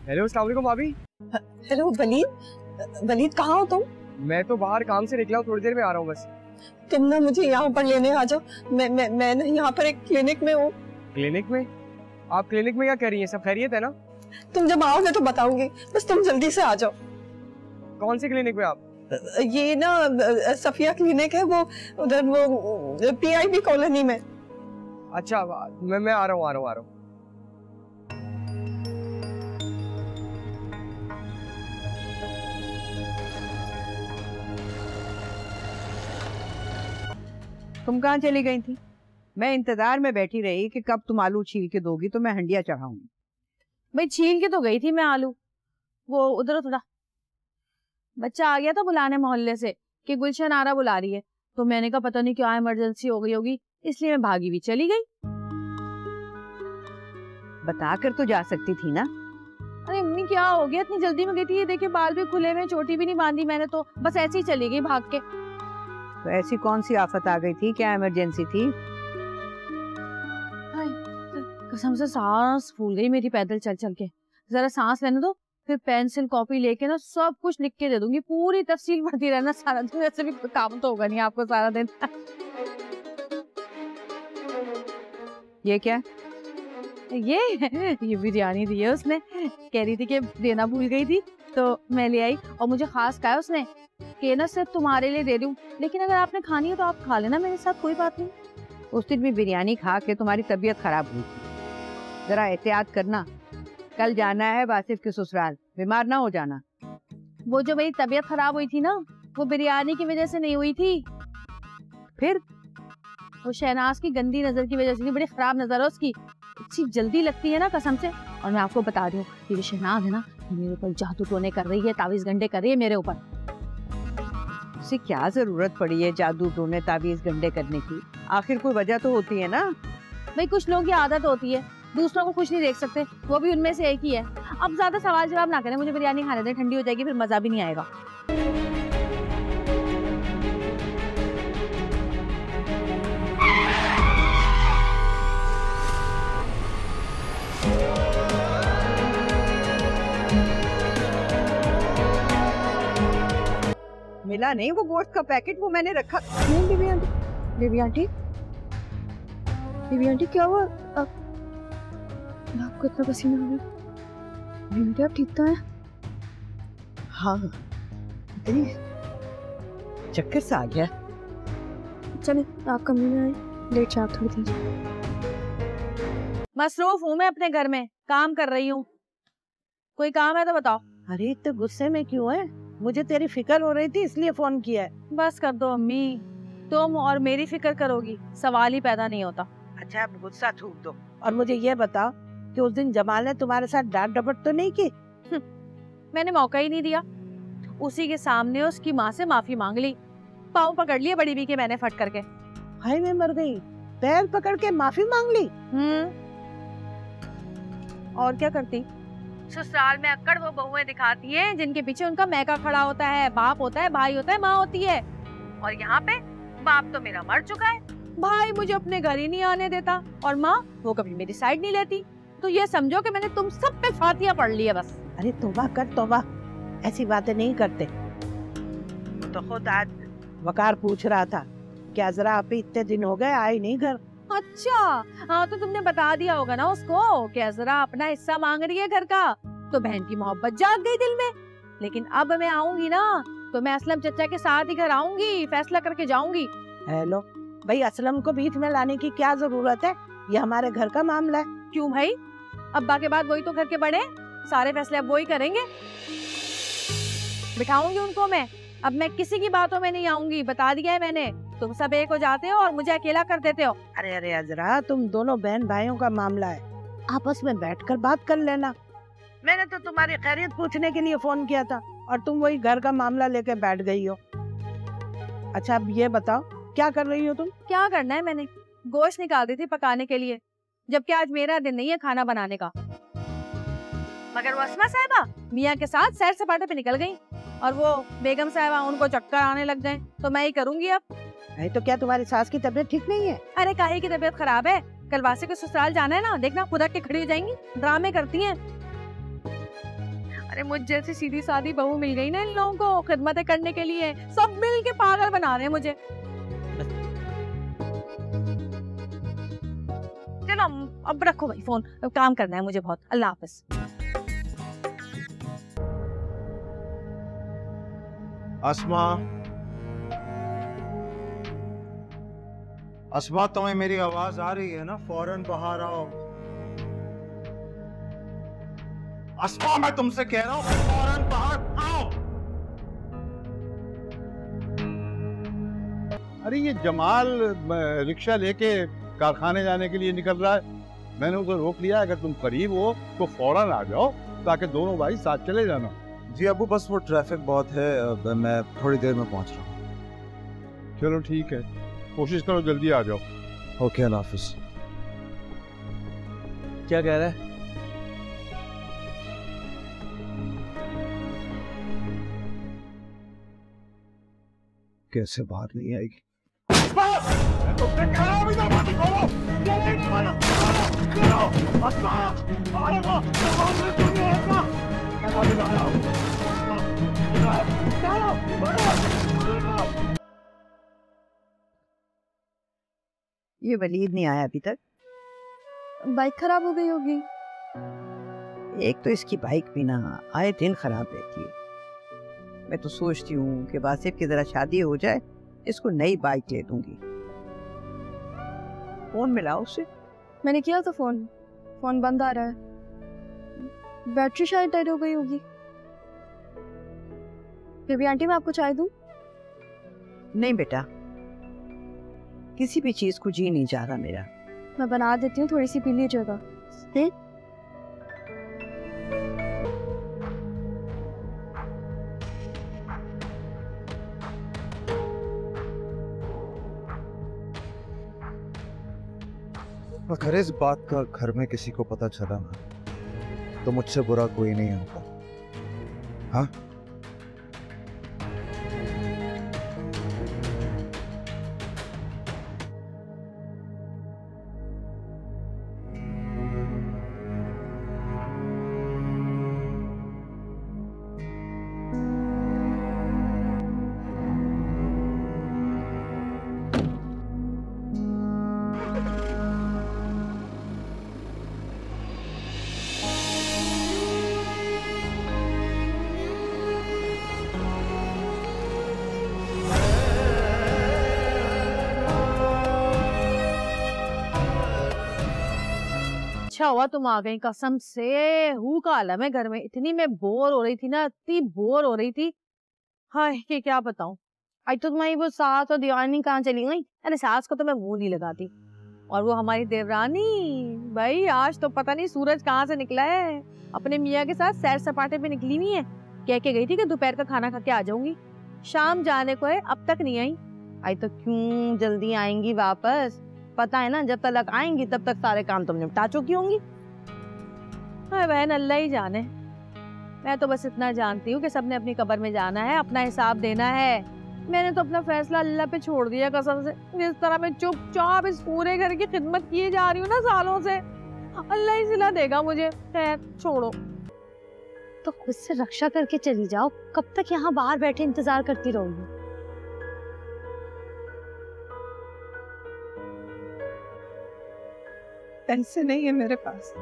Hello, अस्सलाम वालेकुम भाभी। हेलो वलीद कहाँ हो तुम? मैं तो बाहर काम से निकला हूँ, थोड़ी देर में आ रहा हूँ बस। तुम ना मुझे यहाँ पर लेने आ जाओ। मैं ना यहाँ पर एक क्लिनिक में हूँ। क्लिनिक में? आप क्लिनिक में क्या कर रही हैं? सब खैरियत है ना? तुम जब आओगे तो बताऊंगी, बस तुम जल्दी से आ जाओ। कौन सी क्लिनिक में आप? ये ना सफिया क्लिनिक है, वो उधर वो PIB कॉलोनी में। अच्छा, मैं आ रहा हूँ। तुम कहाँ चली गई थी? मैं इंतजार में बैठी रही कि कब तुम आलू छील के दोगी तो मैं हंडिया चढ़ाऊंगी। भाई छील के तो गई थी मैं आलू, वो उधर थोड़ा बच्चा आ गया था बुलाने मोहल्ले से कि गुलशन आरा बुला रही है, तो मैंने कहा पता नहीं क्या इमरजेंसी हो गई होगी, इसलिए मैं भागी भी चली गई। बता कर तो जा सकती थी ना। अरे अम्मी क्या हो गया, इतनी जल्दी में गई थी, ये देखिए बाल भी खुले हुए, चोटी भी नहीं बांधी मैंने, तो बस ऐसे ही चली गई भाग के। तो ऐसी कौन सी आफत आ गई थी, क्या इमरजेंसी थी? कसम से सांस फूल गई मेरी पैदल चल चल के। जरा सांस लेने दो, फिर पेंसिल कॉपी लेके ना सब कुछ लिख के दे दूंगी, पूरी तफसील पढ़ती रहना सारा दिन, ऐसे भी काम तो होगा नहीं आपको सारा दिन। ये क्या? ये बिरयानी दी है उसने, कह रही थी कि देना भूल गई थी तो मैं ले आई, और मुझे खास कहा उसने कि ना सिर्फ तुम्हारे लिए दे दूं, लेकिन अगर आपने खानी है तो आप खा लेना मेरे साथ, कोई बात नहीं। उस दिन भी बिरयानी खा के तुम्हारी तबीयत खराब हुई थी, जरा एहतियात करना। कल जाना है वासिफ के ससुराल, बीमार ना हो जाना। वो जो मेरी तबीयत खराब हुई थी ना, वो बिरयानी की वजह से नहीं हुई थी, फिर वो शहनाज की गंदी नजर की वजह से नहीं, बड़ी खराब नजर है उसकी, इतनी जल्दी लगती है ना कसम से। और मैं आपको बता रही हूँ, ये शहनाज है ना, मेरे ऊपर जादू टोने कर रही है, तावीज गंडे कर रही है मेरे ऊपर। उसे क्या जरूरत पड़ी है जादू टोने तावीज गंडे करने की? आखिर कोई वजह तो होती है ना। भाई कुछ लोगों की आदत होती है, दूसरों को खुश नहीं देख सकते, वो भी उनमें से एक ही है। अब ज्यादा सवाल जवाब ना करें, मुझे बिरयानी खाने दें, ठंडी हो जाएगी फिर मजा भी नहीं आएगा। मिला नहीं वो गोश्त का पैकेट, वो मैंने रखा। नहीं बेबी आंटी क्या हुआ? आपको इतना पसीना आ गया? आप ठीक तो हैं? हाँ, चक्कर सा आ गया। चले आप कमरे में आए, लेट जाओ थोड़ी देर। मसरूफ हूँ मैं अपने घर में, काम कर रही हूँ, कोई काम है तो बताओ। अरे तो गुस्से में क्यों है? मुझे तेरी फिक्र हो रही थी इसलिए फोन किया है। बस कर दो अम्मी, तुम और मेरी फिक्र करोगी, सवाल ही पैदा नहीं होता। अच्छा अब गुस्सा थूक दो और मुझे ये बताओ कि उस दिन जमाल ने तुम्हारे साथ डांट डपट तो नहीं की? मैंने मौका ही नहीं दिया, उसी के सामने उसकी माँ से माफी मांग ली, पाँव पकड़ लिए बड़ी भी के मैंने फट करके। हाय मैं मर गई, पैर पकड़ के माफी मांग ली? और क्या करती? ससुराल में अक्कड़ वो बहुएं दिखाती हैं जिनके पीछे उनका मैका खड़ा होता है, बाप होता है, भाई होता है, माँ होती है। और यहाँ पे बाप तो मेरा मर चुका है, भाई मुझे अपने घर ही नहीं आने देता, और माँ वो कभी मेरी साइड नहीं लेती। तो ये समझो कि मैंने तुम सब पे फातिया पढ़ ली है बस। अरे तौबा कर तौबा, ऐसी बातें नहीं करते। तो खुद आज वकार पूछ रहा था कि अजरा आप इतने दिन हो गए आए नहीं घर। अच्छा हाँ, तो तुमने बता दिया होगा ना उसको कि अजरा अपना हिस्सा मांग रही है घर का, तो बहन की मोहब्बत जाग गई दिल में। लेकिन अब मैं आऊंगी ना तो मैं असलम चचा के साथ ही घर आऊंगी, फैसला करके जाऊंगी। हेलो भाई, असलम को बीच में लाने की क्या जरूरत है? ये हमारे घर का मामला है। क्यों भाई, अब्बा के बाद वही तो घर के बड़े, सारे फैसले अब वही करेंगे। बिठाऊंगी उनको मैं, अब मैं किसी की बातों में नहीं आऊंगी, बता दिया है मैंने। तुम सब एक हो जाते हो और मुझे अकेला कर देते हो। अरे अरे अजरा, तुम दोनों बहन भाइयों का मामला है, आपस में बैठकर बात कर लेना। मैंने तो तुम्हारी खैरियत पूछने के लिए फोन किया था और तुम वही घर का मामला लेके बैठ गई हो। अच्छा अब ये बताओ क्या कर रही हो तुम? क्या करना है, मैंने गोश्त निकाल दी थी पकाने के लिए, जबकि आज मेरा दिन नहीं है खाना बनाने का। मगर वो अस्मा साहिबा मियाँ के साथ सैर सपाटे पे निकल गई, और वो बेगम साहिबा उनको चक्कर आने लग गए, तो मैं ही करूंगी अब। नहीं तो क्या तुम्हारी सास की तबीयत ठीक नहीं है? अरे काहे की तबीयत खराब है, कल वासी को ससुराल जाना है ना, देखना खुदा के खड़ी हो जाएंगी, ड्रामे करती हैं। अरे मुझ जैसी सीधी सादी बहू मिल गई ना इन लोगों को खिदमतें करने के लिए, सब मिल के पागल बना रहे हैं मुझे। चलो अब रखो भाई फोन, अब काम करना है मुझे बहुत। अल्लाह हाफिज। अस्मा, अस्मा तुम्हें मेरी आवाज आ रही है ना? फौरन बाहर आओ। अस्मा मैं तुमसे कह रहा हूं फौरन बाहर आओ। अरे ये जमाल रिक्शा लेके कारखाने जाने के लिए निकल रहा है, मैंने उसे रोक लिया। अगर तुम करीब हो तो फौरन आ जाओ ताकि दोनों भाई साथ चले जाना। जी अबू बस वो ट्रैफिक बहुत है, मैं थोड़ी देर में पहुंच रहा हूँ। चलो ठीक है, कोशिश करो जल्दी आ जाओ। ओके अल्लाह हाफिज। क्या कह रहा है? कैसे बाहर नहीं आएगी? ये वलीद नहीं आया अभी तक। बाइक खराब हो गई होगी। एक तो इसकी बाइक भी ना आए दिन खराब रहती है। मैं तो सोचती हूँ कि वासिफ की जरा शादी हो जाए, इसको नई बाइक ले दूंगी। फोन मिलाओ उसे। मैंने किया तो फोन बंद आ रहा है। बैटरी शायद डेड हो गई होगी। फिर भी आंटी मैं आपको चाय दूं? नहीं बेटा, किसी भी चीज को जी नहीं जा रहा मेरा। मैं बना देती हूँ, थोड़ी सी पी लीजिएगा। अगर इस बात का घर में किसी को पता चला ना तो मुझसे बुरा कोई नहीं होगा। हाँ अच्छा हुआ तुम आ गई, कसम से हूँ का आलम है घर में। इतनी मैं बोर हो रही थी ना, इतनी बोर हो रही थी। हाय कि क्या बताऊं। आज तो तुम्हारी वो सास और दीवानी कहाँ चली गई। अरे सास को तो मैं मुंह नहीं लगाती, और वो हमारी देवरानी भाई आज तो पता नहीं सूरज कहाँ से निकला है। अपने मियाँ के साथ सैर सपाटे पे निकली हुई है। कह के गई थी कि दोपहर का खाना खा के आ जाऊंगी, शाम जाने को है, अब तक नहीं आई। आई तो क्यों जल्दी आएंगी वापस, पता है ना जब तक आएंगी तब तक सारे काम तुम निपटा चुकी होंगी। बहन अल्लाह ही जाने। मैं तो बस इतना जानती हूँ कि सबने अपनी कब्र में जाना है, अपना हिसाब देना है। मैंने तो अपना फैसला अल्लाह पे छोड़ दिया कसम से। जिस तरह मैं चुपचाप इस पूरे घर की खिदमत किए जा रही हूँ ना सालों से, अल्लाह ही सिला देगा मुझे। खैर छोड़ो। तो खुद से रक्षा करके चली जाओ, कब तक यहाँ बाहर बैठे इंतजार करती रहोगी? पैसे नहीं है मेरे पास।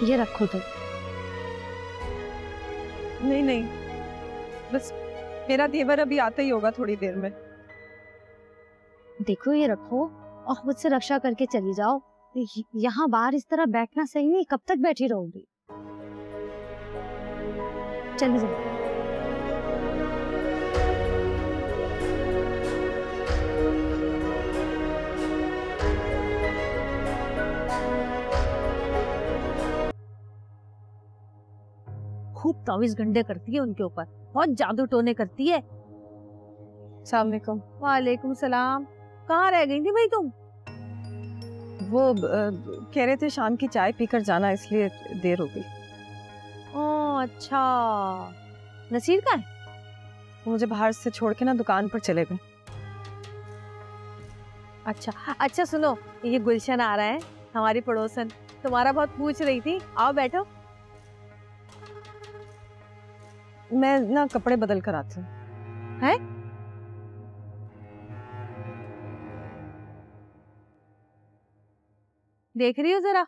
ये रखो तुम। नहीं नहीं, बस मेरा देवर अभी आता ही होगा थोड़ी देर में। देखो ये रखो और खुद से रक्षा करके चली जाओ। यहाँ बाहर इस तरह बैठना सही नहीं, कब तक बैठी रहोगी? चली जाओ। खूब तावीज गंडे करती है उनके ऊपर, बहुत जादू टोने करती है। अस्सलाम वालेकुम। वालेकुम सलाम। कहाँ रह गई थी भाई तुम? वो कह रहे थे शाम की चाय पीकर जाना, इसलिए देर हो गई। ओह अच्छा, नसीर का है? वो मुझे बाहर से छोड़ के ना दुकान पर चले गए। अच्छा अच्छा, सुनो, ये गुलशन आ रहा है, हमारी पड़ोसन, तुम्हारा बहुत पूछ रही थी। आओ बैठो। मैं ना कपड़े बदल कर आती हूँ। हैं? देख रही हो जरा,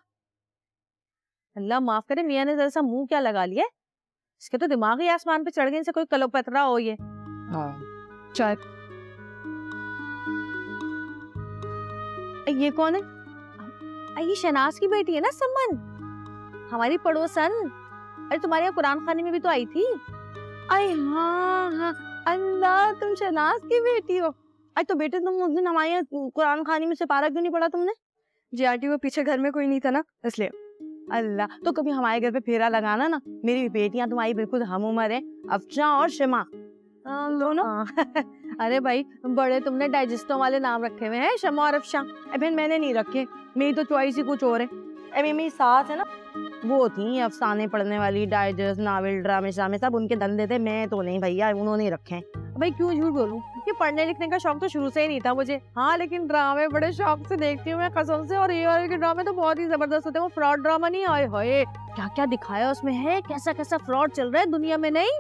अल्लाह माफ करे, मियाँ ने जरा सा मुंह क्या लगा लिया है? इसके तो दिमाग ही आसमान पे चढ़ गए, इनसे कोई कलोपतरा हो ये। हाँ, चाय। ये कौन है? ये शनाज की बेटी है ना, समन, हमारी पड़ोसन। अरे तुम्हारे यहाँ कुरान खाने में भी तो आई थी। अरे हाँ हाँ, अल्लाह, तुम शनाज की बेटी हो। अरे तो बेटे, तुम उस दिन हमारे यहाँ कुरान खाने में सिपारा क्यों नहीं पढ़ा तुमने? जी आंटी, वो पीछे घर में कोई नहीं था ना, इसलिए। अल्लाह, तो कभी हमारे घर पे फेरा लगाना ना। मेरी बेटियां तुम्हारी बिल्कुल हम उम्र है, अफजा और शिमा दोनों। अरे भाई, बड़े तुमने डाइजेस्टों वाले नाम रखे हुए हैं, शमा और अफशा। बहन मैंने नहीं रखे, मेरी तो चॉइस ही कुछ और है। अभी मेरी सास है ना, वो थी अफसाने पढ़ने वाली, डाइजेस्ट, नावल, ड्रामे शामे सब उनके धंधे थे। मैं तो नहीं भैया, उन्होंने रखे हैं। भाई क्यों झूठ बोलूं, ये पढ़ने लिखने का शौक तो शुरू से ही नहीं था मुझे। हाँ, लेकिन ड्रामे बड़े शौक से देखती हूँ मैं, कसम से। और ये वाले के ड्रामे तो बहुत ही जबरदस्त होते हैं। वो फ्रॉड ड्रामा नहीं, आए हाय क्या क्या दिखाया उसमें है, कैसा कैसा फ्रॉड चल रहा है दुनिया में। नहीं